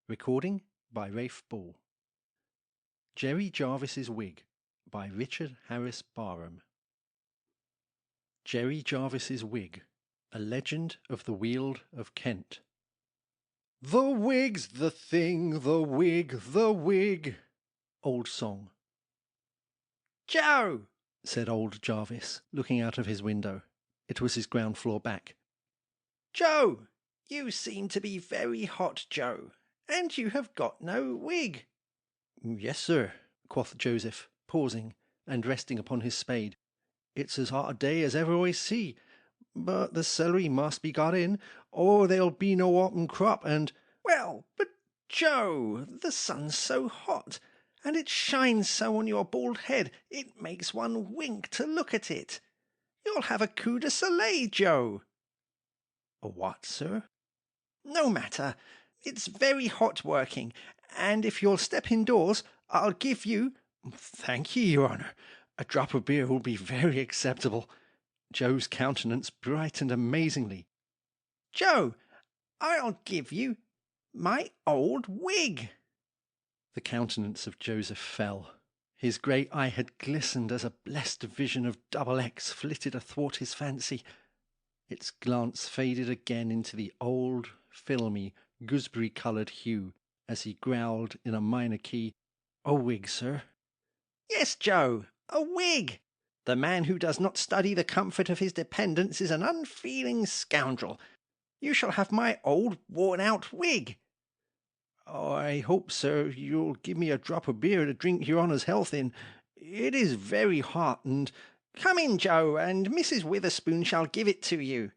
Recording by Rafe Ball. Jerry Jarvis's Wig by Richard Harris Barham. Jerry Jarvis's Wig, a legend of the Weald of Kent. The wig's the thing, the wig, the wig. Old song. Joe, said old Jarvis, looking out of his window. It was his ground floor back. Joe, you seem to be very hot, Joe, and you have got no wig. Yes, sir, quoth Joseph, pausing and resting upon his spade. It's as hot a day as ever I see, but the celery must be got in, or there'll be no autumn crop, and— Well, but Joe, the sun's so hot, and it shines so on your bald head, it makes one wink to look at it. You'll have a coup de soleil, Joe. A what, sir? No matter. It's very hot working, and if you'll step indoors, I'll give you— Thank ye, your honour. A drop of beer will be very acceptable. Joe's countenance brightened amazingly. Joe, I'll give you my old wig. The countenance of Joseph fell. His grey eye had glistened as a blessed vision of double X flitted athwart his fancy. Its glance faded again into the old, filmy, gooseberry-coloured hue, as he growled in a minor key, A wig, sir. Yes, Joe, a wig. The man who does not study the comfort of his dependents is an unfeeling scoundrel. You shall have my old worn-out wig. I hope, sir, you'll give me a drop of beer to drink your honour's health in. It is very hot, and— Come in, Joe, and Mrs. Witherspoon shall give it to you.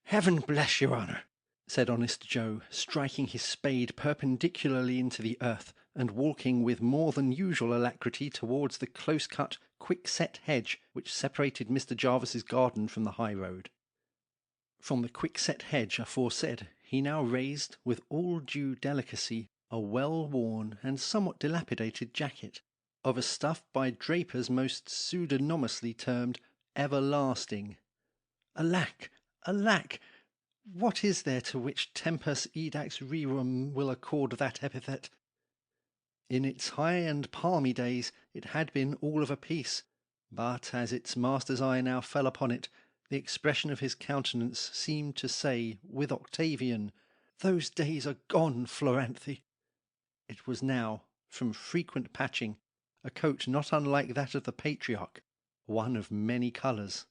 Heaven bless your honour, said honest Joe, striking his spade perpendicularly into the earth, and walking with more than usual alacrity towards the close-cut, quick-set hedge which separated Mr. Jarvis's garden from the high road. From the quick-set hedge aforesaid he now raised, with all due delicacy, a well-worn and somewhat dilapidated jacket, of a stuff by drapers most pseudonymously termed everlasting. Alack, alack! What is there to which tempus edax rerum will accord that epithet? In its high and palmy days it had been all of a piece, but as its master's eye now fell upon it, the expression of his countenance seemed to say, with Octavian, Those days are gone, Floranthe. It was now, from frequent patching, a coat not unlike that of the patriarch, one of many colours.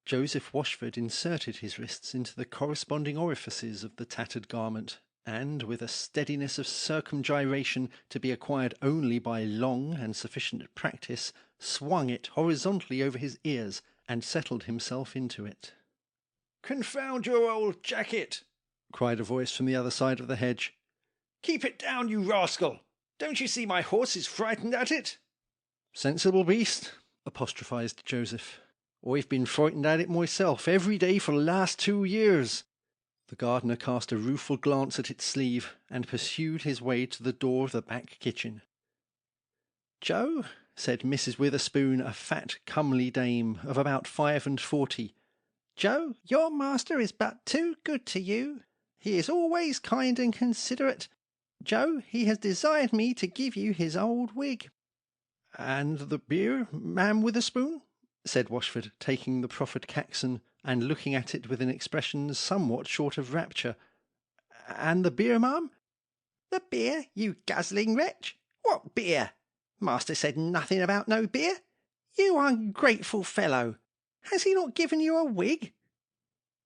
Joseph Washford inserted his wrists into the corresponding orifices of the tattered garment, and, with a steadiness of circumgyration to be acquired only by long and sufficient practice, swung it horizontally over his ears, and settled himself into it. "Confound your old jacket!" cried a voice from the other side of the hedge. "Keep it down, you rascal! Don't you see my horse is frightened at it?" "Sensible beast," apostrophised Joseph. "I've been frightened at it myself every day for the last 2 years." The gardener cast a rueful glance at its sleeve, and pursued his way to the door of the back kitchen. "Joe," said Mrs. Witherspoon, a fat, comely dame of about 45, "Joe, your master is but too good to you. He is always kind and considerate. Joe, he has desired me to give you his old wig." "And the beer, Ma'am Witherspoon?" said Washford, taking the proffered caxon, and looking at it with an expression somewhat short of rapture. "And the beer, ma'am?" "The beer, you guzzling wretch! What beer? Master said nothing about no beer. You ungrateful fellow! Has he not given you a wig?"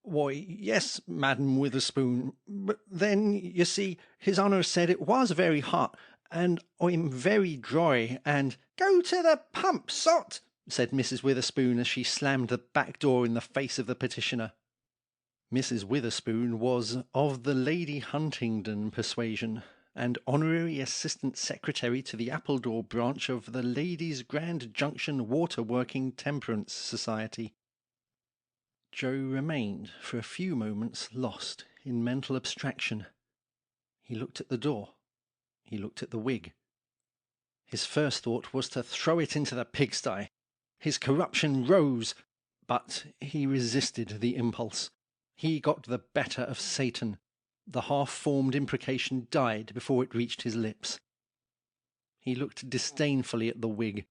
"Why, yes, Madam Witherspoon, but then, you see, his honour said it was very hot, and I'm very dry, and—" "Go to the pump, sot!" said Mrs. Witherspoon as she slammed the back door in the face of the petitioner. Mrs. Witherspoon was of the Lady Huntingdon persuasion, and honorary assistant secretary to the Appledore branch of the Ladies' Grand Junction Water-Working Temperance Society. Joe remained for a few moments lost in mental abstraction. He looked at the door. He looked at the wig. His first thought was to throw it into the pigsty. His corruption rose, but he resisted the impulse. He got the better of Satan. The half-formed imprecation died before it reached his lips. He looked disdainfully at the wig.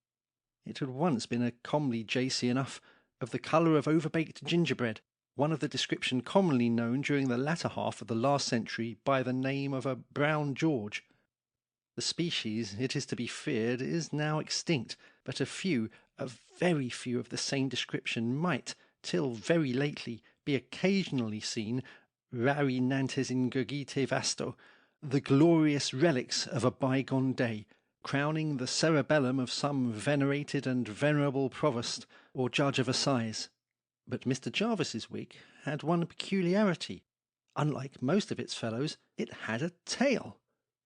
It had once been a comely Jacy enough, of the colour of overbaked gingerbread, one of the description commonly known during the latter half of the last century by the name of a Brown George. The species, it is to be feared, is now extinct, but a very few of the same description might, till very lately, be occasionally seen, rari nantes ingurgite vasto, the glorious relics of a bygone day, crowning the cerebellum of some venerated and venerable provost or judge of assize. But Mr. Jarvis's wig had one peculiarity. Unlike most of its fellows, it had a tail,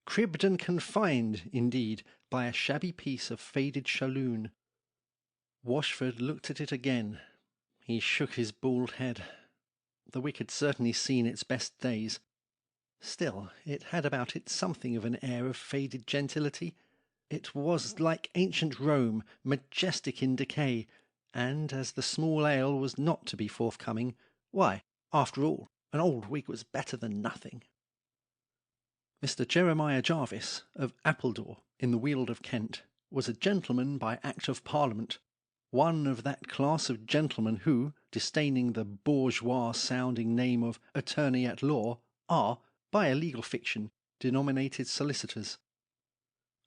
cribbed and confined, indeed, by a shabby piece of faded shalloon. Washford looked at it again. He shook his bald head. The wig had certainly seen its best days. Still, it had about it something of an air of faded gentility. It was like ancient Rome, majestic in decay, and as the small ale was not to be forthcoming, why, after all, an old wig was better than nothing. Mr. Jeremiah Jarvis, of Appledore, in the Weald of Kent, was a gentleman by Act of Parliament, one of that class of gentlemen who, disdaining the bourgeois-sounding name of attorney at law, are, by a legal fiction, denominated solicitors.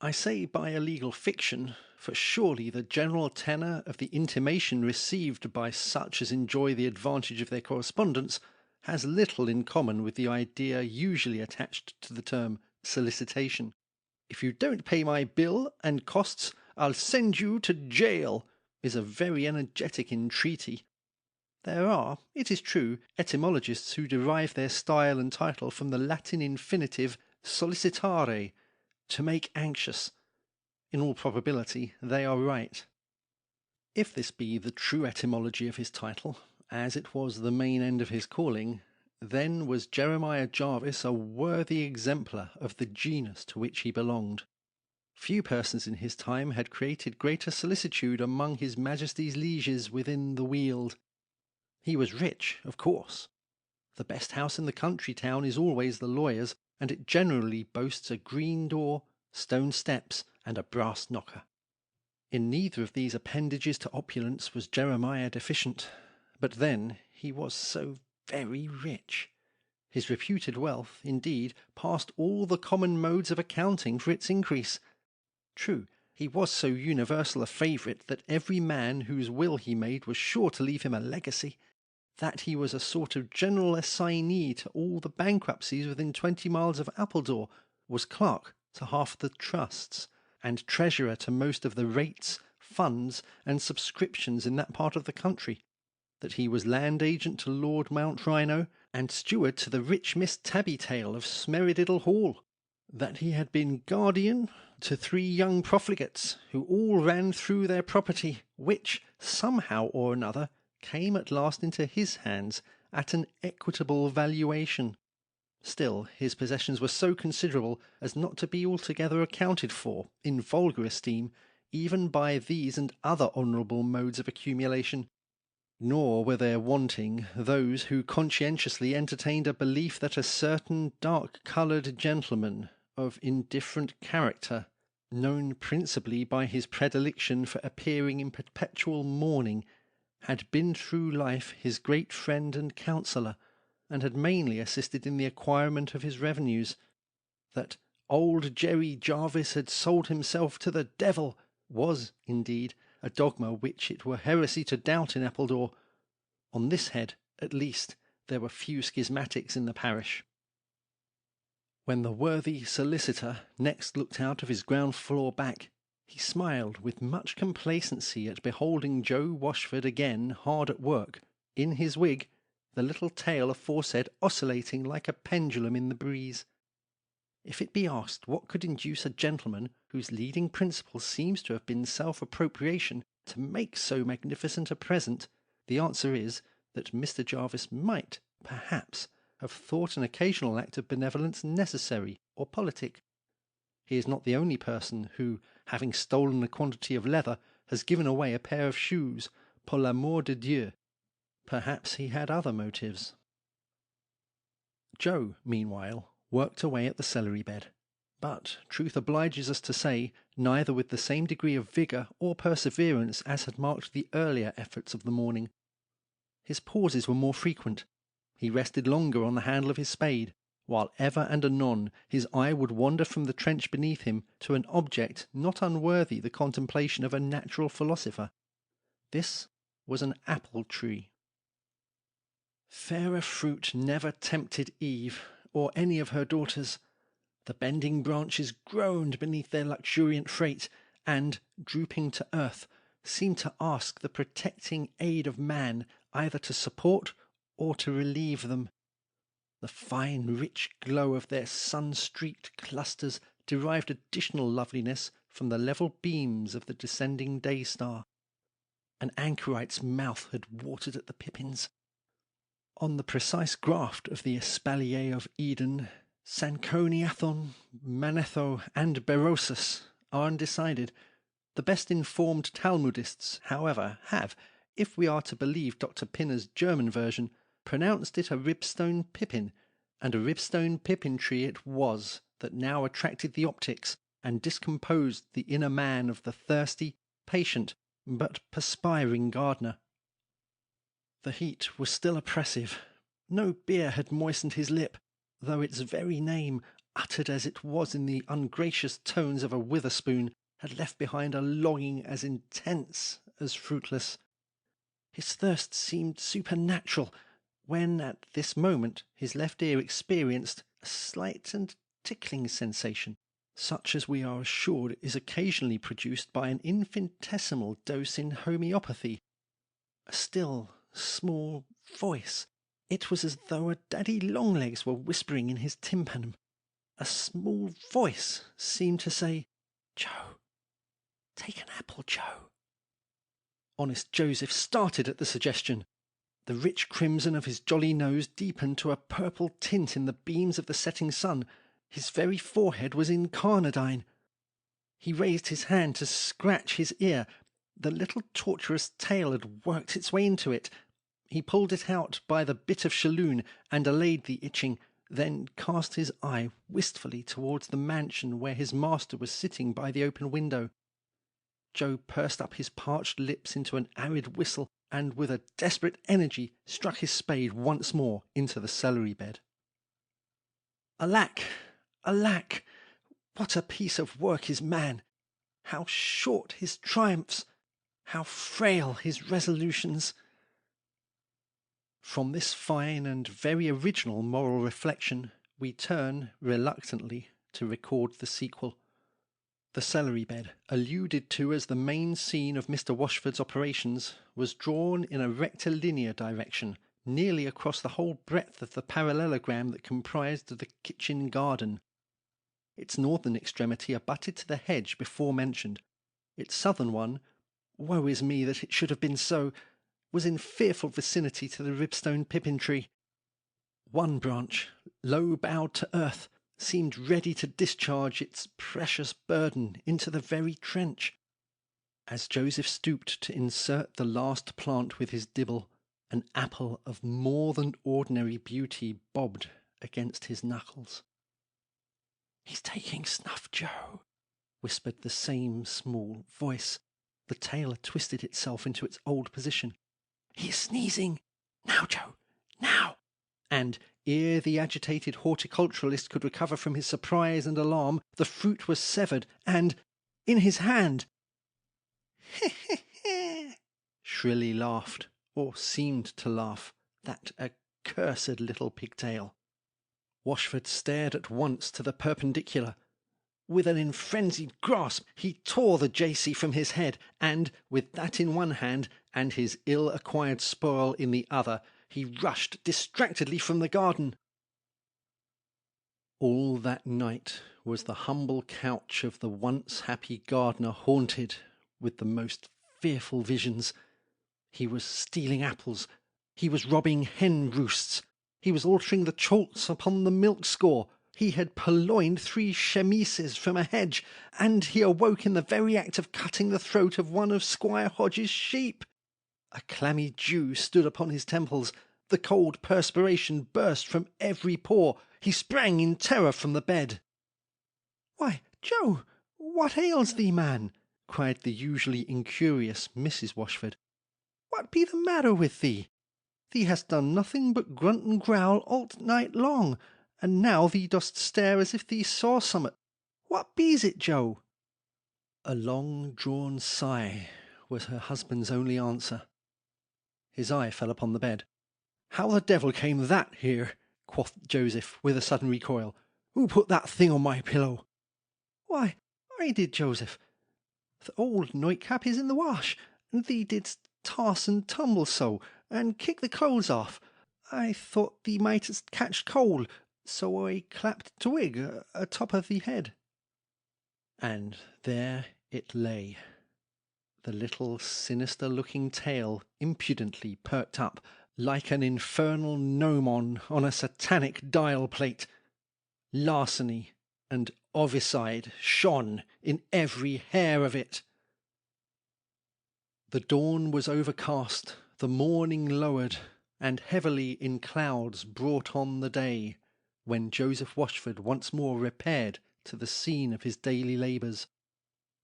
I say by a legal fiction, for surely the general tenor of the intimation received by such as enjoy the advantage of their correspondence has little in common with the idea usually attached to the term solicitation. "If you don't pay my bill and costs, I'll send you to jail," is a very energetic entreaty. There are, it is true, etymologists who derive their style and title from the Latin infinitive sollicitare, to make anxious. In all probability, they are right. If this be the true etymology of his title, as it was the main end of his calling, then was Jeremiah Jarvis a worthy exemplar of the genus to which he belonged. Few persons in his time had created greater solicitude among his Majesty's lieges within the Weald. He was rich, of course. The best house in the country town is always the lawyer's, and it generally boasts a green door, stone steps, and a brass knocker. In neither of these appendages to opulence was Jeremiah deficient, but then he was so very rich. His reputed wealth, indeed, passed all the common modes of accounting for its increase. True, he was so universal a favourite that every man whose will he made was sure to leave him a legacy, that he was a sort of general assignee to all the bankruptcies within 20 miles of Appledore, was clerk to half the trusts, and treasurer to most of the rates, funds, and subscriptions in that part of the country, that he was land agent to Lord Mountrino, and steward to the rich Miss Tabbytail of Smerrididdle Hall, that he had been guardian to 3 young profligates, who all ran through their property, which, somehow or another, came at last into his hands at an equitable valuation. Still, his possessions were so considerable as not to be altogether accounted for, in vulgar esteem, even by these and other honourable modes of accumulation. Nor were there wanting those who conscientiously entertained a belief that a certain dark-coloured gentleman, of indifferent character, known principally by his predilection for appearing in perpetual mourning, had been through life his great friend and counsellor, and had mainly assisted in the acquirement of his revenues. That old Jerry Jarvis had sold himself to the devil was, indeed, a dogma which it were heresy to doubt in Appledore. On this head, at least, there were few schismatics in the parish. When the worthy solicitor next looked out of his ground-floor back, he smiled with much complacency at beholding Joe Washford again hard at work, in his wig, the little tail aforesaid oscillating like a pendulum in the breeze. If it be asked what could induce a gentleman whose leading principle seems to have been self-appropriation to make so magnificent a present, the answer is that Mr. Jarvis might, perhaps, have thought an occasional act of benevolence necessary or politic. He is not the only person who, having stolen a quantity of leather, has given away a pair of shoes, pour l'amour de Dieu. Perhaps he had other motives. Joe, meanwhile, worked away at the celery bed, but, truth obliges us to say, neither with the same degree of vigour or perseverance as had marked the earlier efforts of the morning. His pauses were more frequent. He rested longer on the handle of his spade, while ever and anon his eye would wander from the trench beneath him to an object not unworthy the contemplation of a natural philosopher. This was an apple tree. Fairer fruit never tempted Eve, or any of her daughters. The bending branches groaned beneath their luxuriant freight, and, drooping to earth, seemed to ask the protecting aid of man either to support or to relieve them. The fine, rich glow of their sun-streaked clusters derived additional loveliness from the level beams of the descending day-star. An anchorite's mouth had watered at the pippins. On the precise graft of the espalier of Eden, Sanconiathon, Manetho, and Berosus are undecided. The best informed Talmudists, however, have, if we are to believe Dr. Pinner's German version, pronounced it a ribstone pippin, and a ribstone pippin tree it was that now attracted the optics and discomposed the inner man of the thirsty, patient, but perspiring gardener. The heat was still oppressive. No beer had moistened his lip, though its very name, uttered as it was in the ungracious tones of a witherspoon, had left behind a longing as intense as fruitless. His thirst seemed supernatural, when at this moment his left ear experienced a slight and tickling sensation, such as we are assured is occasionally produced by an infinitesimal dose in homeopathy. A still, small voice. It was as though a daddy longlegs were whispering in his tympanum. A small voice seemed to say, "Joe, take an apple, Joe." Honest Joseph started at the suggestion. The rich crimson of his jolly nose deepened to a purple tint in the beams of the setting sun. His very forehead was incarnadine. He raised his hand to scratch his ear. The little tortuous tail had worked its way into it. He pulled it out by the bit of shalloon and allayed the itching, then cast his eye wistfully towards the mansion where his master was sitting by the open window. Joe pursed up his parched lips into an arid whistle, and with a desperate energy struck his spade once more into the celery bed. Alack! Alack! What a piece of work is man! How short his triumphs! How frail his resolutions! From this fine and very original moral reflection, we turn, reluctantly, to record the sequel. The celery bed, alluded to as the main scene of Mr. Washford's operations, was drawn in a rectilinear direction, nearly across the whole breadth of the parallelogram that comprised the kitchen garden. Its northern extremity abutted to the hedge before mentioned. Its southern one, woe is me that it should have been so, was in fearful vicinity to the ribstone pippin tree. One branch, low bowed to earth, seemed ready to discharge its precious burden into the very trench. As Joseph stooped to insert the last plant with his dibble, an apple of more than ordinary beauty bobbed against his knuckles. "He's taking snuff, Joe," whispered the same small voice. The tail had twisted itself into its old position. "He is sneezing. Now, Joe, now!" And, ere the agitated horticulturalist could recover from his surprise and alarm, the fruit was severed, and in his hand. Shrilly laughed, or seemed to laugh, that accursed little pigtail. Washford stared at once to the perpendicular. With an enfrenzied grasp, he tore the J.C. from his head, and, with that in one hand, and his ill-acquired spoil in the other, he rushed distractedly from the garden. All that night was the humble couch of the once happy gardener haunted with the most fearful visions. He was stealing apples. He was robbing hen roosts. He was altering the chalks upon the milk score. He had purloined 3 chemises from a hedge, and he awoke in the very act of cutting the throat of one of Squire Hodge's sheep. A clammy dew stood upon his temples. The cold perspiration burst from every pore. He sprang in terror from the bed. "Why, Joe, what ails thee, man?" cried the usually incurious Mrs. Washford. "What be the matter with thee? Thee hast done nothing but grunt and growl all night long, and now thee dost stare as if thee saw summat. What be's it, Joe?" A long-drawn sigh was her husband's only answer. His eye fell upon the bed. "How the devil came that here?" quoth Joseph, with a sudden recoil. "Who put that thing on my pillow?" "Why, I did, Joseph. The old nightcap is in the wash, and thee didst toss and tumble so, and kick the clothes off. I thought thee mightest catch cold, so I clapped twig atop of thee head." And there it lay, the little sinister-looking tail impudently perked up, like an infernal gnomon on a satanic dial-plate. Larceny and ovicide shone in every hair of it. The dawn was overcast, the morning lowered, and heavily in clouds brought on the day, when Joseph Washford once more repaired to the scene of his daily labours.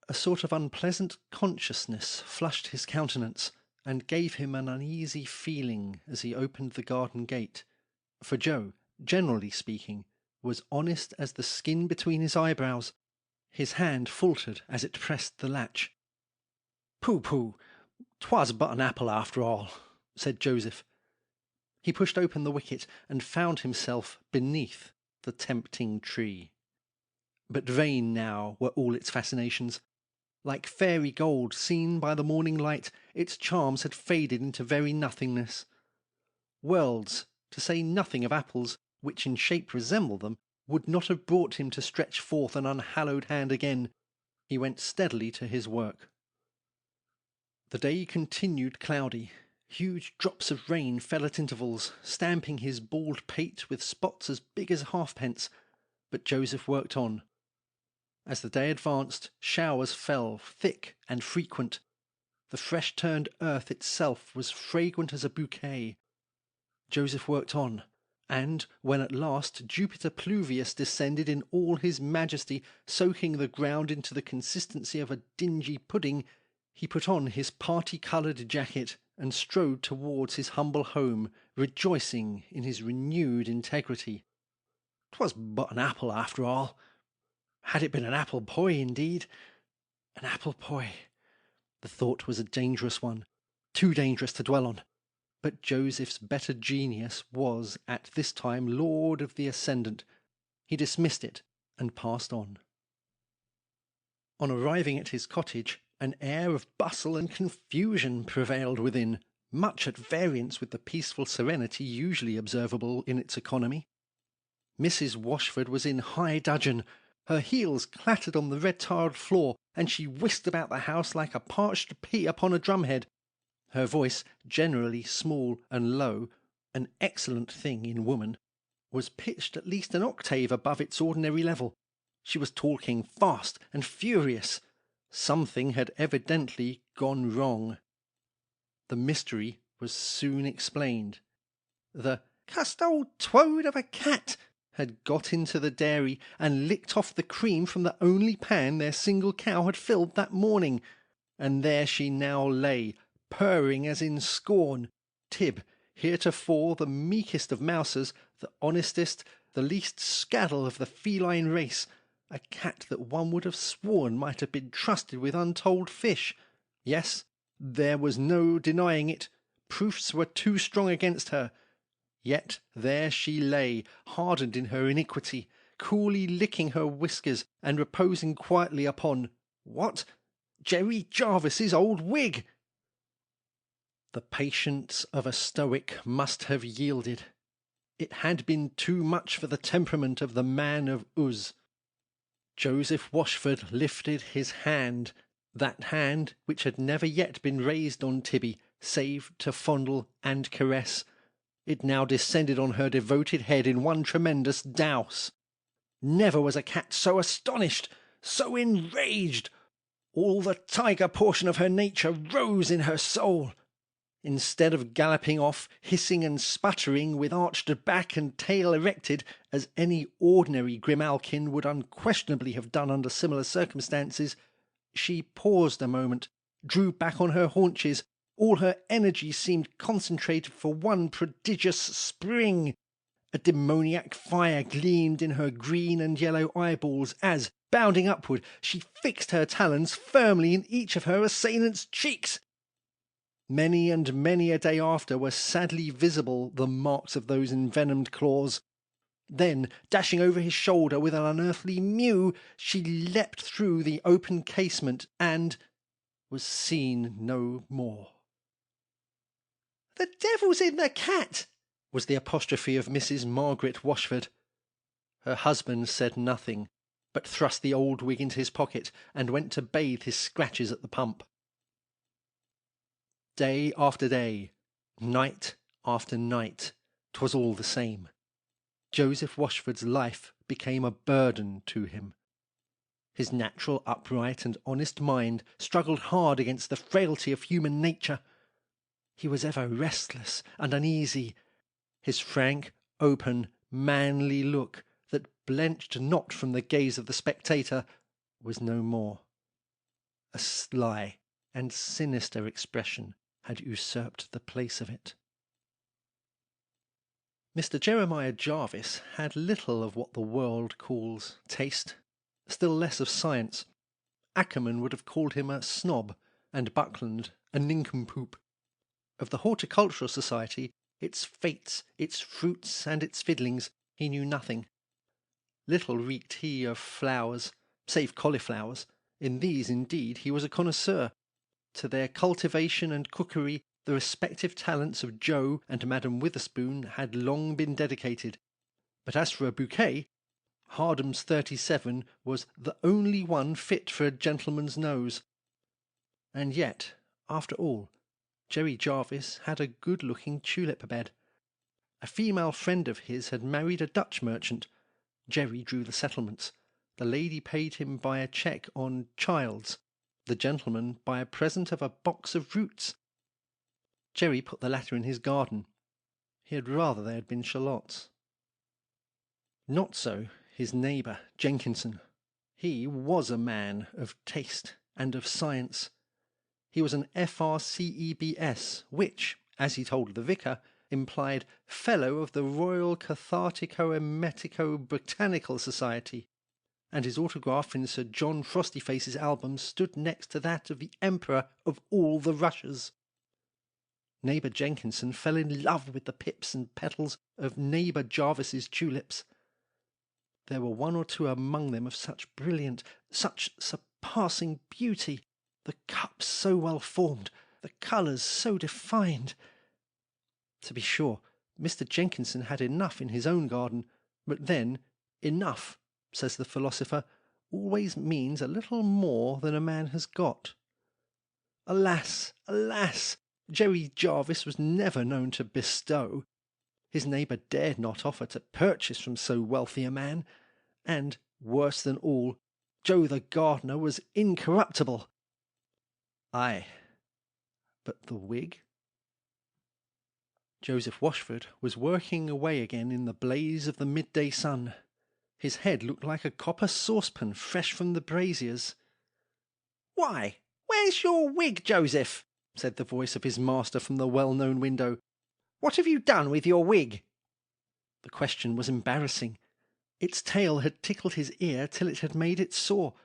A sort of unpleasant consciousness flushed his countenance, and gave him an uneasy feeling as he opened the garden gate, for Joe, generally speaking, was honest as the skin between his eyebrows. His hand faltered as it pressed the latch. "Pooh, 'twas but an apple after all," said Joseph. He pushed open the wicket and found himself beneath the tempting tree. But vain now were all its fascinations. Like fairy gold seen by the morning light, its charms had faded into very nothingness. Worlds, to say nothing of apples, which in shape resemble them, would not have brought him to stretch forth an unhallowed hand again. He went steadily to his work. The day continued cloudy. Huge drops of rain fell at intervals, stamping his bald pate with spots as big as halfpence, but Joseph worked on. As the day advanced, showers fell, thick and frequent. The fresh-turned earth itself was fragrant as a bouquet. Joseph worked on, and when at last Jupiter Pluvius descended in all his majesty, soaking the ground into the consistency of a dingy pudding, he put on his party-coloured jacket and strode towards his humble home, rejoicing in his renewed integrity. "'Twas but an apple after all. Had it been an apple pie, indeed. An apple pie." The thought was a dangerous one, too dangerous to dwell on. But Joseph's better genius was at this time lord of the ascendant. He dismissed it and passed on. On arriving at his cottage, an air of bustle and confusion prevailed within, much at variance with the peaceful serenity usually observable in its economy. Mrs. Washford was in high dudgeon. Her heels clattered on the red-tiled floor, and she whisked about the house like a parched pea upon a drumhead. Her voice, generally small and low, an excellent thing in woman, was pitched at least an octave above its ordinary level. She was talking fast and furious. Something had evidently gone wrong. The mystery was soon explained. The cussed old toad of a cat had got into the dairy and licked off the cream from the only pan their single cow had filled that morning, and there she now lay, purring as in scorn. Tib, heretofore the meekest of mousers, the honestest, the least scaddle of the feline race, a cat that one would have sworn might have been trusted with untold fish. Yes, there was no denying it. Proofs were too strong against her. Yet there she lay, hardened in her iniquity, coolly licking her whiskers, and reposing quietly upon what? Jerry Jarvis's old wig! The patience of a stoic must have yielded. It had been too much for the temperament of the man of Uz. Joseph Washford lifted his hand, that hand which had never yet been raised on Tibby, save to fondle and caress. It now descended on her devoted head in one tremendous douse. Never was a cat so astonished, so enraged. All the tiger portion of her nature rose in her soul. Instead of galloping off, hissing and sputtering, with arched back and tail erected, as any ordinary grimalkin would unquestionably have done under similar circumstances, she paused a moment, drew back on her haunches. All her energy seemed concentrated for one prodigious spring. A demoniac fire gleamed in her green and yellow eyeballs as, bounding upward, she fixed her talons firmly in each of her assailant's cheeks. Many and many a day after were sadly visible the marks of those envenomed claws. Then, dashing over his shoulder with an unearthly mew, she leapt through the open casement and was seen no more. "The devil's in the cat!" was the apostrophe of Mrs. Margaret Washford. Her husband said nothing, but thrust the old wig into his pocket and went to bathe his scratches at the pump. Day after day, night after night, 'twas all the same. Joseph Washford's life became a burden to him. His natural upright and honest mind struggled hard against the frailty of human nature. He was ever restless and uneasy. His frank, open, manly look, that blenched not from the gaze of the spectator, was no more. A sly and sinister expression had usurped the place of it. Mr. Jeremiah Jarvis had little of what the world calls taste, still less of science. Ackerman would have called him a snob, and Buckland a nincompoop. Of the Horticultural Society, its fates, its fruits, and its fiddlings, he knew nothing. Little reeked he of flowers, save cauliflowers. In these, indeed, he was a connoisseur. To their cultivation and cookery the respective talents of Joe and Madam Witherspoon had long been dedicated. But as for a bouquet, Hardham's 37 was the only one fit for a gentleman's nose. And yet, after all, Jerry Jarvis had a good-looking tulip bed. A female friend of his had married a Dutch merchant. Jerry drew the settlements. The lady paid him by a cheque on Childs, the gentleman by a present of a box of roots. Jerry put the latter in his garden. He had rather they had been shallots. Not so his neighbour, Jenkinson. He was a man of taste and of science. He was an F.R.C.E.B.S., which, as he told the vicar, implied Fellow of the Royal Cathartico-Emetico-Botanical Society, and his autograph in Sir John Frostyface's album stood next to that of the Emperor of all the Russias. Neighbour Jenkinson fell in love with the pips and petals of neighbour Jarvis's tulips. There were one or two among them of such brilliant, such surpassing beauty, the cups so well formed, the colours so defined. To be sure, Mr. Jenkinson had enough in his own garden, but then enough, says the philosopher, always means a little more than a man has got. Alas, alas! Jerry Jarvis was never known to bestow. His neighbour dared not offer to purchase from so wealthy a man, and, worse than all, Joe the gardener was incorruptible. Ay, but the wig? Joseph Washford was working away again in the blaze of the midday sun. His head looked like a copper saucepan fresh from the braziers. "Why, where's your wig, Joseph?" said the voice of his master from the well-known window. "What have you done with your wig?" The question was embarrassing. Its tail had tickled his ear till it had made it sore.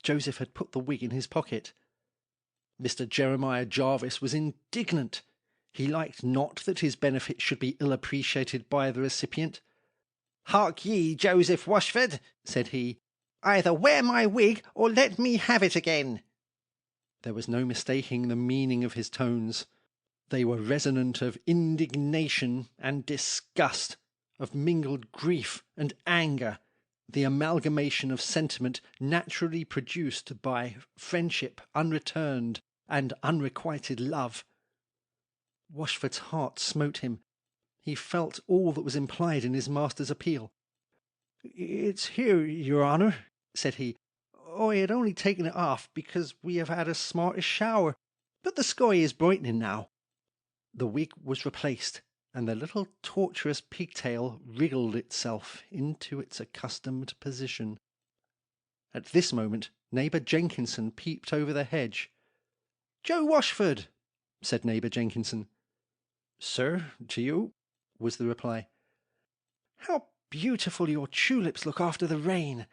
Joseph had put the wig in his pocket. Mr. Jeremiah Jarvis was indignant. He liked not that his benefit should be ill appreciated by the recipient. "Hark ye, Joseph Washford," said he, "either wear my wig or let me have it again." There was no mistaking the meaning of his tones. They were resonant of indignation and disgust, of mingled grief and anger, the amalgamation of sentiment naturally produced by friendship unreturned and unrequited love. Washford's heart smote him. He felt all that was implied in his master's appeal. "It's here, your honour," said he. "I had only taken it off because we have had a smartish shower, but the sky is brightening now." The wig was replaced, and the little tortuous pigtail wriggled itself into its accustomed position. At this moment, neighbour Jenkinson peeped over the hedge. "Joe Washford," said neighbour Jenkinson. "Sir, to you," was the reply. "How beautiful your tulips look after the rain."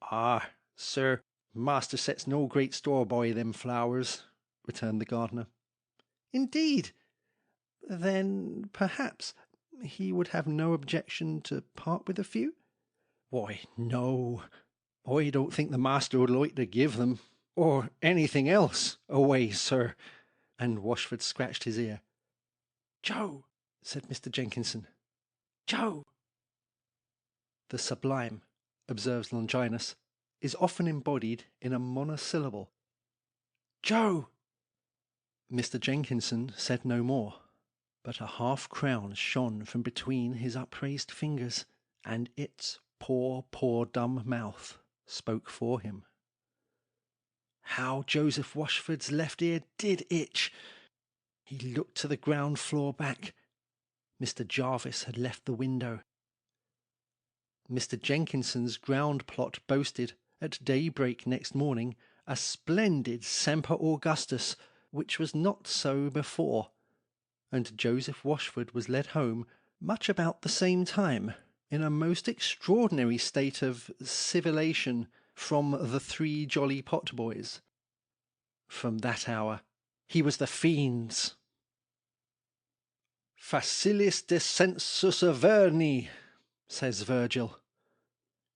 "Ah, sir, master sets no great store by them flowers," returned the gardener. "Indeed? Then, perhaps, he would have no objection to part with a few?" "Why, no. I don't think the master would like to give them, or anything else, away, sir." And Washford scratched his ear. "Joe," said Mr. Jenkinson. "Joe." The sublime, observes Longinus, is often embodied in a monosyllable. "Joe." Mr. Jenkinson said no more, but a half-crown shone from between his upraised fingers, and its poor dumb mouth spoke for him. How Joseph Washford's left ear did itch! He looked to the ground floor back. Mr. Jarvis had left the window. Mr. Jenkinson's ground plot boasted, at daybreak next morning, a splendid Semper Augustus, which was not so before, and Joseph Washford was led home much about the same time, in a most extraordinary state of civilation, from the three jolly potboys. From that hour he was the fiend's. "Facilis descensus Averni," says Virgil.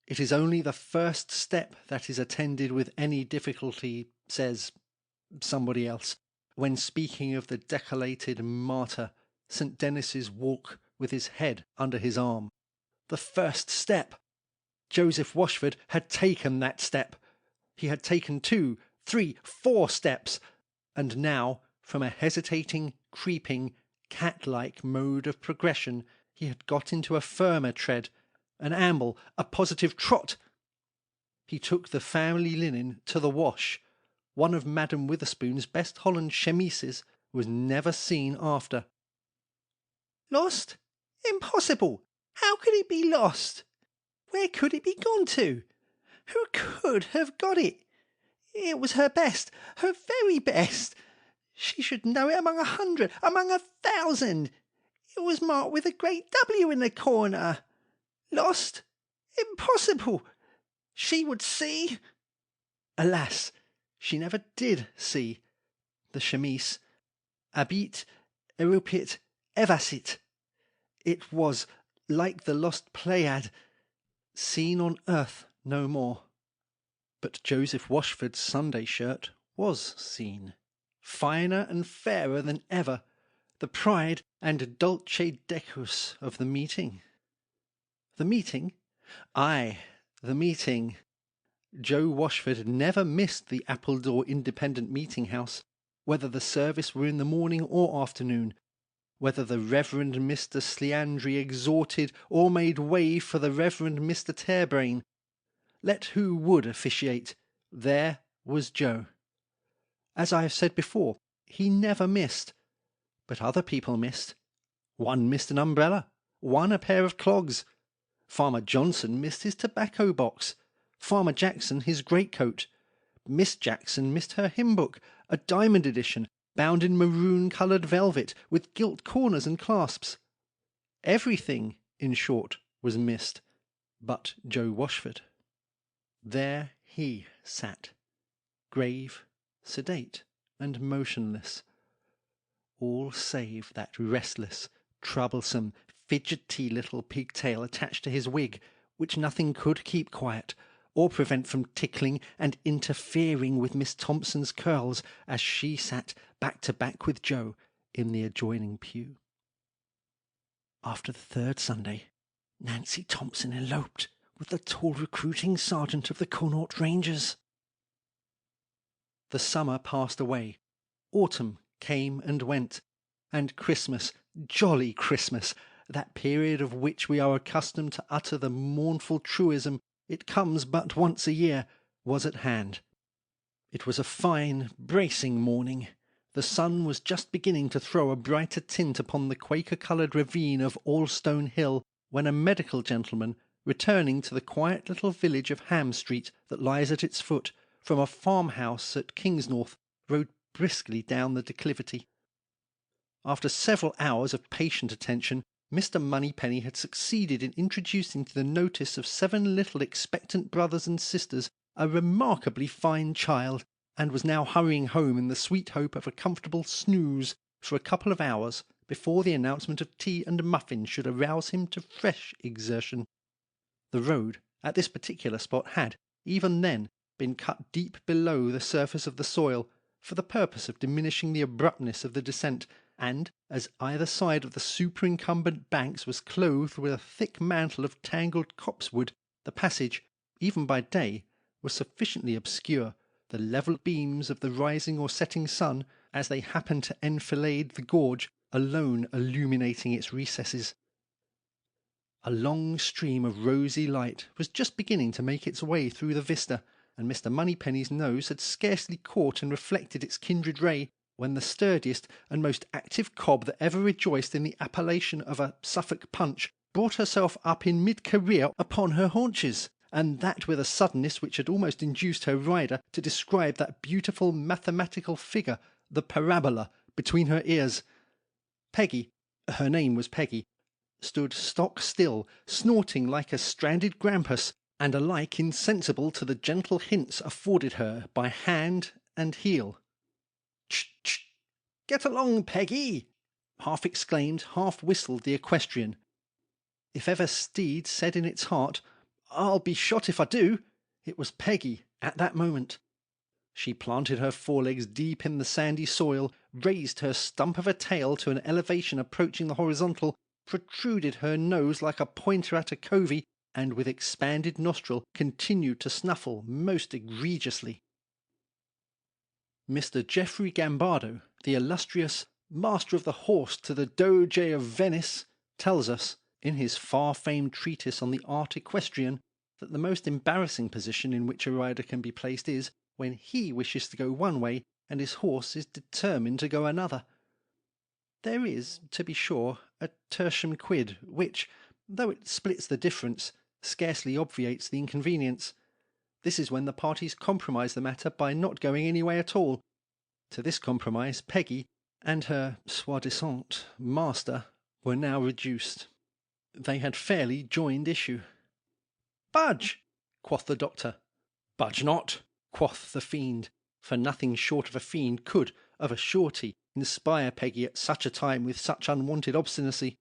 It is only the first step that is attended with any difficulty, says somebody else, when speaking of the decollated martyr, St. Denis's walk with his head under his arm. The first step! Joseph Washford had taken that step. He had taken 2, 3, 4 steps, and now, from a hesitating, creeping, cat-like mode of progression, he had got into a firmer tread, an amble, a positive trot. He took the family linen to the wash. One of Madam Witherspoon's best Holland chemises was never seen after. "Lost? Impossible! How could it be lost? Where could it be gone to? Who could have got it? It was her best, her very best. She should know it among 100, among 1,000. It was marked with a great W in the corner. Lost? Impossible! She would see." Alas, she never did see. The chemise, habit, erupit, evasit. It was, like the lost Pleiad, seen on earth no more. But Joseph Washford's Sunday shirt was seen, finer and fairer than ever, the pride and dulce decus of the meeting. The meeting? Aye, the meeting. Joe Washford never missed the Appledore Independent Meeting House, whether the service were in the morning or afternoon, whether the Reverend Mr. Sleandry exhorted or made way for the Reverend Mr. Tearbrain. Let who would officiate, there was Joe. As I have said before, he never missed, but other people missed. One missed an umbrella, one a pair of clogs. Farmer Johnson missed his tobacco box, Farmer Jackson his greatcoat. Miss Jackson missed her hymn book, a diamond edition, bound in maroon-coloured velvet, with gilt corners and clasps. Everything, in short, was missed, but Joe Washford. There he sat, grave, sedate, and motionless, all save that restless, troublesome, fidgety little pigtail attached to his wig, which nothing could keep quiet, or prevent from tickling and interfering with Miss Thompson's curls as she sat back to back with Joe in the adjoining pew. After the third Sunday, Nancy Thompson eloped with the tall recruiting sergeant of the Connaught Rangers. The summer passed away, autumn came and went, and Christmas, jolly Christmas, that period of which we are accustomed to utter the mournful truism, "It comes but once a year," was at hand. It was a fine, bracing morning, The sun was just beginning to throw a brighter tint upon the Quaker-coloured ravine of Allstone Hill when a medical gentleman, returning to the quiet little village of Ham Street that lies at its foot, from a farmhouse at Kingsnorth, rode briskly down the declivity. After several hours of patient attention, Mr. Moneypenny had succeeded in introducing to the notice of 7 little expectant brothers and sisters a remarkably fine child, and was now hurrying home in the sweet hope of a comfortable snooze for a couple of hours before the announcement of tea and muffins should arouse him to fresh exertion. The road at this particular spot had, even then, been cut deep below the surface of the soil, for the purpose of diminishing the abruptness of the descent, and, as either side of the superincumbent banks was clothed with a thick mantle of tangled copsewood, the passage, even by day, was sufficiently obscure, the level beams of the rising or setting sun, as they happened to enfilade the gorge, alone illuminating its recesses. A long stream of rosy light was just beginning to make its way through the vista, and Mr. Moneypenny's nose had scarcely caught and reflected its kindred ray, when the sturdiest and most active cob that ever rejoiced in the appellation of a Suffolk punch brought herself up in mid-career upon her haunches, and that with a suddenness which had almost induced her rider to describe that beautiful mathematical figure, the parabola, between her ears. Peggy, her name was Peggy, stood stock still, snorting like a stranded grampus, and alike insensible to the gentle hints afforded her by hand and heel. "Ch! Ch! Get along, Peggy!" half exclaimed, half whistled the equestrian. If ever steed said in its heart, "I'll be shot if I do," it was Peggy at that moment. She planted her forelegs deep in the sandy soil, raised her stump of a tail to an elevation approaching the horizontal, protruded her nose like a pointer at a covey, and with expanded nostril continued to snuffle most egregiously. Mr. Geoffrey Gambardo, the illustrious Master of the Horse to the Doge of Venice, tells us, in his far-famed treatise on the art equestrian, that the most embarrassing position in which a rider can be placed is, when he wishes to go one way and his horse is determined to go another. There is, to be sure, a tertium quid, which, though it splits the difference, scarcely obviates the inconvenience. This is when the parties compromise the matter by not going any way at all. To this compromise Peggy and her soi-disant master were now reduced. They had fairly joined issue. "Budge!" quoth the doctor. "Budge not!" quoth the fiend, for nothing short of a fiend could, of a surety, inspire Peggy at such a time with such unwonted obstinacy.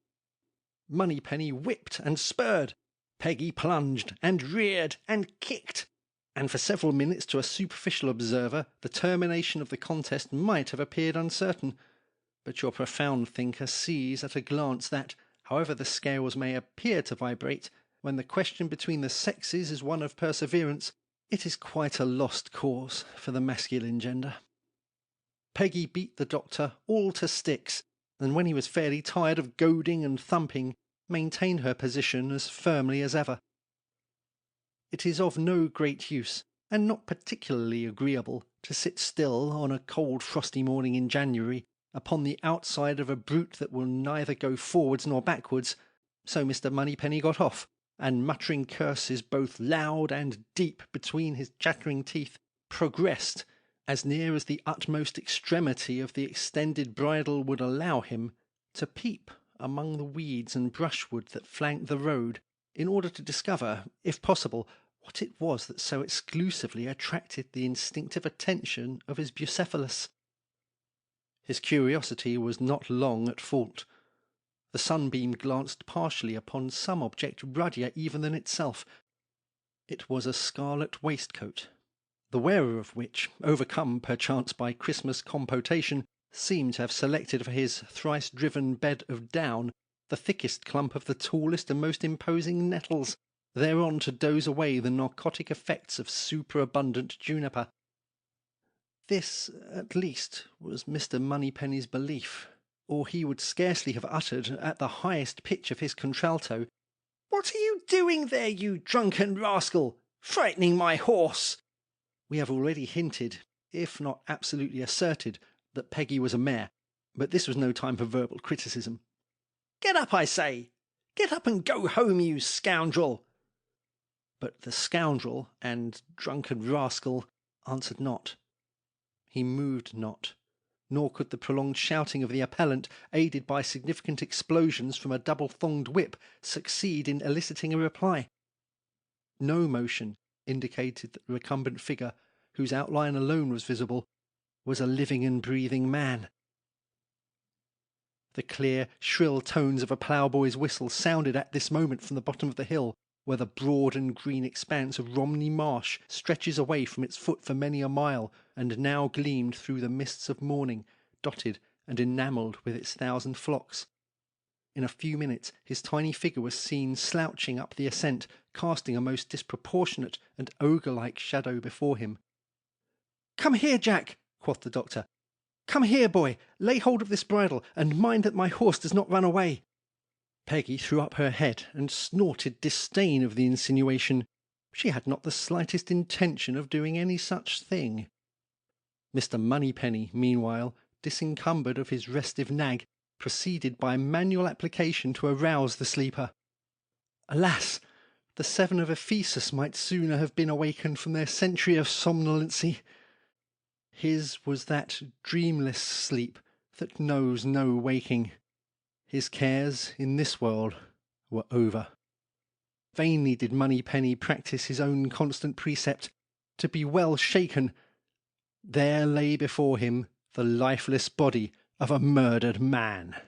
Moneypenny whipped and spurred. Peggy plunged and reared and kicked, and for several minutes to a superficial observer the termination of the contest might have appeared uncertain. But your profound thinker sees at a glance that, however the scales may appear to vibrate, when the question between the sexes is one of perseverance, it is quite a lost cause for the masculine gender. Peggy beat the doctor all to sticks, and when he was fairly tired of goading and thumping, maintained her position as firmly as ever. It is of no great use, and not particularly agreeable, to sit still on a cold frosty morning in January upon the outside of a brute that will neither go forwards nor backwards, so Mr. Moneypenny got off, and muttering curses both loud and deep between his chattering teeth, progressed, as near as the utmost extremity of the extended bridle would allow him, to peep among the weeds and brushwood that flanked the road, in order to discover, if possible, what it was that so exclusively attracted the instinctive attention of his Bucephalus. His curiosity was not long at fault. The sunbeam glanced partially upon some object ruddier even than itself. It was a scarlet waistcoat, the wearer of which, overcome perchance by Christmas compotation, seemed to have selected for his thrice-driven bed of down the thickest clump of the tallest and most imposing nettles, thereon to doze away the narcotic effects of superabundant juniper. This, at least, was Mr. Moneypenny's belief, or he would scarcely have uttered, at the highest pitch of his contralto, "What are you doing there, you drunken rascal? Frightening my horse!" We have already hinted, if not absolutely asserted, that Peggy was a mare, but this was no time for verbal criticism. "Get up, I say! Get up and go home, you scoundrel!" But the scoundrel and drunken rascal answered not. He moved not, nor could the prolonged shouting of the appellant, aided by significant explosions from a double-thonged whip, succeed in eliciting a reply. No motion indicated that the recumbent figure, whose outline alone was visible, was a living and breathing man. The clear, shrill tones of a ploughboy's whistle sounded at this moment from the bottom of the hill, where the broad and green expanse of Romney Marsh stretches away from its foot for many a mile, and now gleamed through the mists of morning, dotted and enamelled with its 1,000 flocks. In a few minutes his tiny figure was seen slouching up the ascent, casting a most disproportionate and ogre-like shadow before him. "Come here, Jack," quoth the doctor. "Come here, boy, lay hold of this bridle, and mind that my horse does not run away." Peggy threw up her head and snorted disdain of the insinuation. She had not the slightest intention of doing any such thing. Mr. Moneypenny, meanwhile, disencumbered of his restive nag, proceeded by manual application to arouse the sleeper. Alas! The 7 of Ephesus might sooner have been awakened from their century of somnolency. His was that dreamless sleep that knows no waking. His cares in this world were over. Vainly did Moneypenny practise his own constant precept, to be well shaken. There lay before him the lifeless body of a murdered man.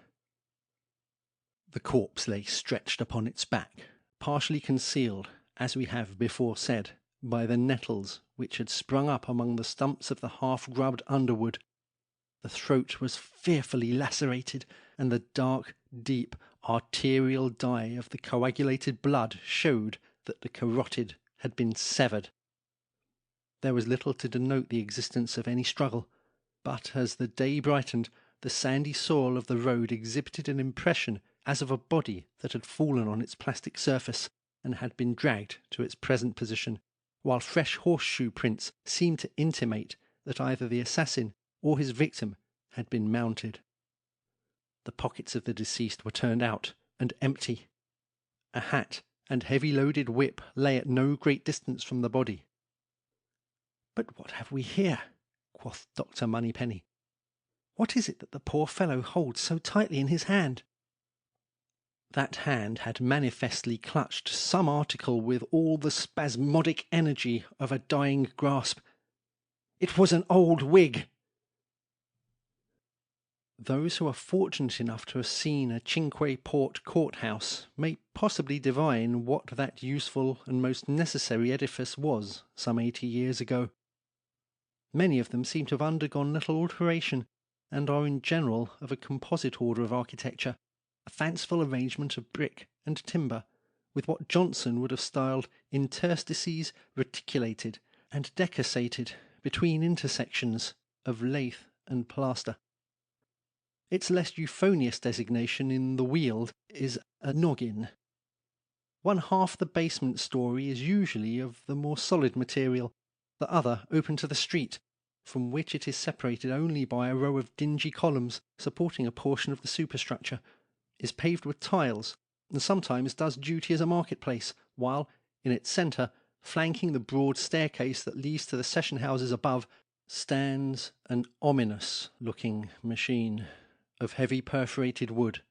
The corpse lay stretched upon its back, partially concealed, as we have before said, by the nettles which had sprung up among the stumps of the half-grubbed underwood. The throat was fearfully lacerated, and the dark, deep, arterial dye of the coagulated blood showed that the carotid had been severed. There was little to denote the existence of any struggle, but as the day brightened, the sandy soil of the road exhibited an impression as of a body that had fallen on its plastic surface and had been dragged to its present position, while fresh horseshoe prints seemed to intimate that either the assassin or his victim had been mounted. The pockets of the deceased were turned out and empty. A hat and heavy-loaded whip lay at no great distance from the body. "But what have we here?" quoth Dr. Moneypenny. "What is it that the poor fellow holds so tightly in his hand?" That hand had manifestly clutched some article with all the spasmodic energy of a dying grasp. It was an old wig! Those who are fortunate enough to have seen a Cinque Port courthouse may possibly divine what that useful and most necessary edifice was some 80 years ago. Many of them seem to have undergone little alteration, and are in general of a composite order of architecture, a fanciful arrangement of brick and timber, with what Johnson would have styled interstices reticulated and decussated between intersections of lath and plaster. Its less euphonious designation in the Weald is a noggin. One half the basement story is usually of the more solid material, the other open to the street, from which it is separated only by a row of dingy columns supporting a portion of the superstructure, is paved with tiles, and sometimes does duty as a marketplace, while, in its centre, flanking the broad staircase that leads to the session-houses above, stands an ominous-looking machine of heavy perforated wood,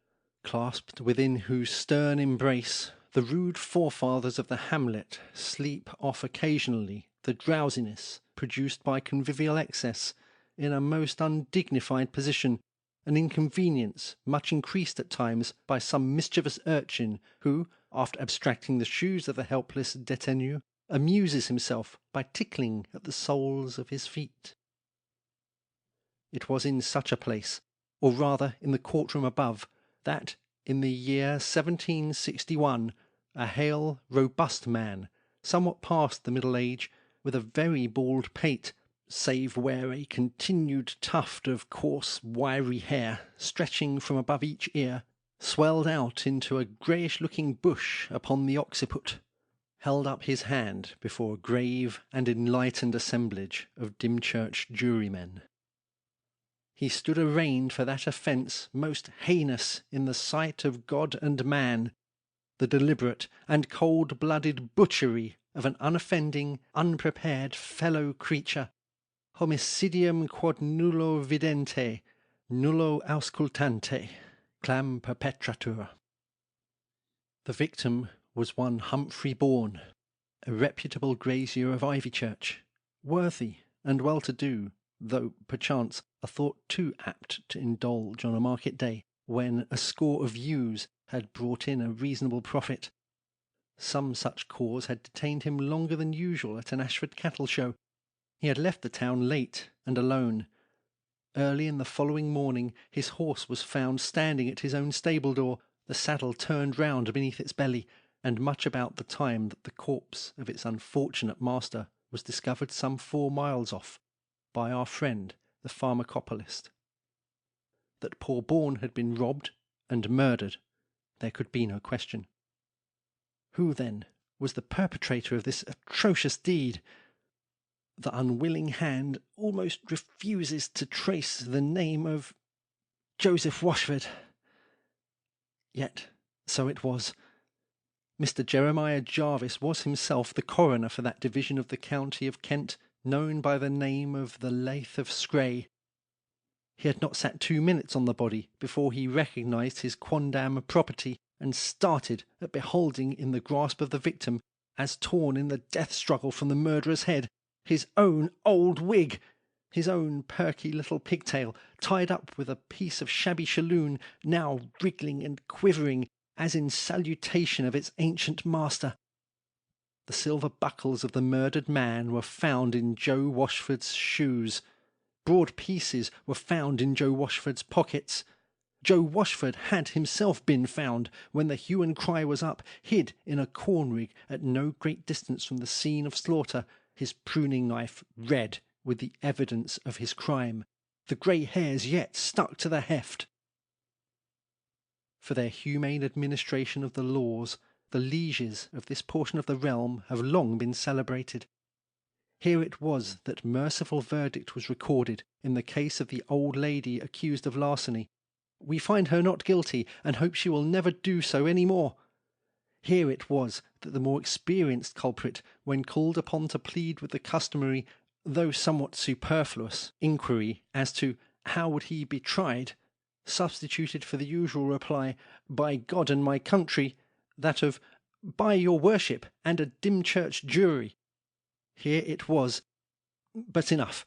clasped within whose stern embrace the rude forefathers of the hamlet sleep off occasionally the drowsiness produced by convivial excess in a most undignified position, an inconvenience much increased at times by some mischievous urchin who, after abstracting the shoes of the helpless détenu, amuses himself by tickling at the soles of his feet. It was in such a place, or rather in the courtroom above, that, in the year 1761, a hale, robust man, somewhat past the middle age, with a very bald pate, save where a continued tuft of coarse, wiry hair, stretching from above each ear, swelled out into a greyish-looking bush upon the occiput, held up his hand before a grave and enlightened assemblage of Dymchurch jurymen. he stood arraigned for that offence most heinous in the sight of God and man, the deliberate and cold-blooded butchery of an unoffending, unprepared fellow creature, homicidium quod nullo vidente, nullo auscultante, clam perpetratur. The victim was one Humphrey Bourne, a reputable grazier of Ivychurch, worthy and well-to-do, though perchance a thought too apt to indulge on a market day, when a score of ewes had brought in a reasonable profit. Some such cause had detained him longer than usual at an Ashford cattle show. He had left the town late and alone. Early in the following morning his horse was found standing at his own stable door, the saddle turned round beneath its belly, and much about the time that the corpse of its unfortunate master was discovered some 4 miles off by our friend the pharmacopolist. That poor Bourne had been robbed and murdered, there could be no question. Who, then, was the perpetrator of this atrocious deed? The unwilling hand almost refuses to trace the name of Joseph Washford. Yet so it was. Mr. Jeremiah Jarvis was himself the coroner for that division of the county of Kent known by the name of the Lath of Scray. He had not sat 2 minutes on the body before he recognised his quondam property, and started at beholding in the grasp of the victim, as torn in the death struggle from the murderer's head, his own old wig, his own perky little pigtail, tied up with a piece of shabby shalloon, now wriggling and quivering as in salutation of its ancient master. The silver buckles of the murdered man were found in Joe Washford's shoes. Broad pieces were found in Joe Washford's pockets. Joe Washford had himself been found, when the hue and cry was up, hid in a corn-rig at no great distance from the scene of slaughter, his pruning knife red with the evidence of his crime, the grey hairs yet stuck to the heft. For their humane administration of the laws, the lieges of this portion of the realm have long been celebrated. Here it was that merciful verdict was recorded in the case of the old lady accused of larceny. We find her not guilty, and hope she will never do so any more. Here it was that the more experienced culprit, when called upon to plead with the customary, though somewhat superfluous, inquiry as to how would he be tried, substituted for the usual reply, "By God and my country," that of "By your worship and a Dymchurch jury." Here it was. But enough.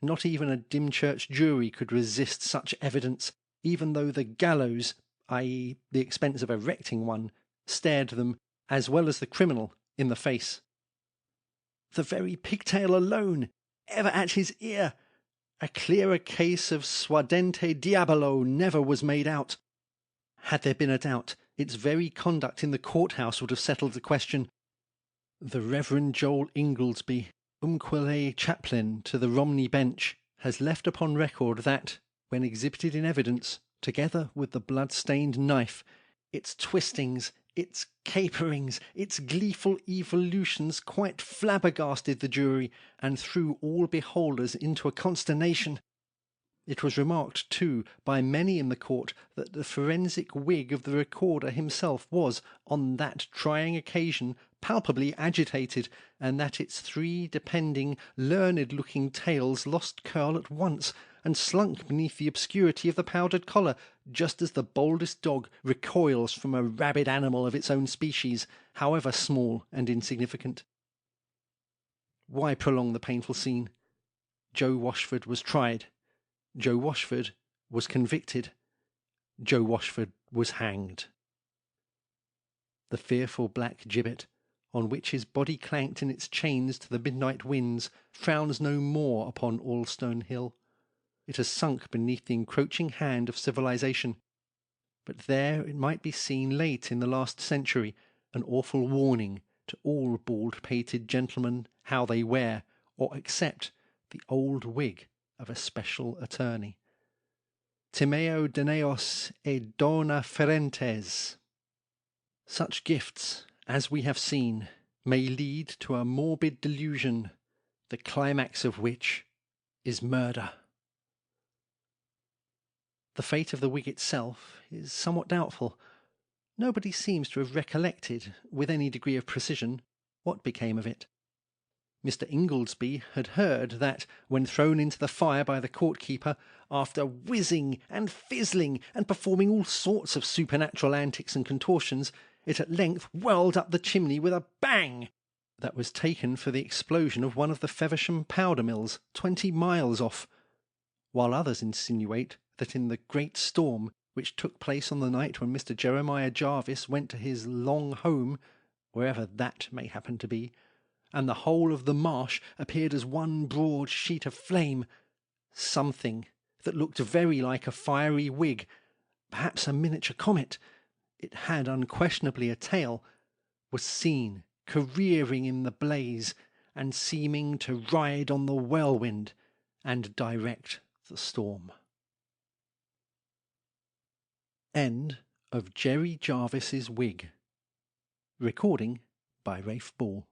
Not even a Dymchurch jury could resist such evidence, even though the gallows, i.e. the expense of erecting one, stared them, as well as the criminal, in the face. The very pigtail alone, ever at his ear. A clearer case of suadente diabolo never was made out. Had there been a doubt, its very conduct in the court-house would have settled the question. The Reverend Joel Inglesby, umquile chaplain to the Romney bench, has left upon record that, when exhibited in evidence, together with the blood-stained knife, its twistings, its caperings, its gleeful evolutions quite flabbergasted the jury, and threw all beholders into a consternation. It was remarked, too, by many in the court that the forensic wig of the recorder himself was, on that trying occasion, palpably agitated, and that its 3 depending, learned-looking tails lost curl at once, and slunk beneath the obscurity of the powdered collar, just as the boldest dog recoils from a rabid animal of its own species, however small and insignificant. Why prolong the painful scene? Joe Washford was tried. Joe Washford was convicted. Joe Washford was hanged. The fearful black gibbet, on which his body clanked in its chains to the midnight winds, frowns no more upon Allstone Hill. It has sunk beneath the encroaching hand of civilization. But there it might be seen late in the last century, an awful warning to all bald-pated gentlemen how they wear or accept the old wig of a special attorney. Timeo Deneos e dona ferentes. Such gifts, as we have seen, may lead to a morbid delusion, the climax of which is murder. The fate of the wig itself is somewhat doubtful. Nobody seems to have recollected, with any degree of precision, what became of it. Mr. Ingoldsby had heard that, when thrown into the fire by the court-keeper, after whizzing and fizzling and performing all sorts of supernatural antics and contortions, it at length whirled up the chimney with a bang that was taken for the explosion of one of the Feversham powder mills 20 miles off, while others insinuate that in the great storm which took place on the night when Mr. Jeremiah Jarvis went to his long home, wherever that may happen to be, and the whole of the marsh appeared as one broad sheet of flame, something that looked very like a fiery wig, perhaps a miniature comet, it had unquestionably a tail, was seen careering in the blaze and seeming to ride on the whirlwind and direct the storm. End of Jerry Jarvis's Wig. Recording by Rafe Ball.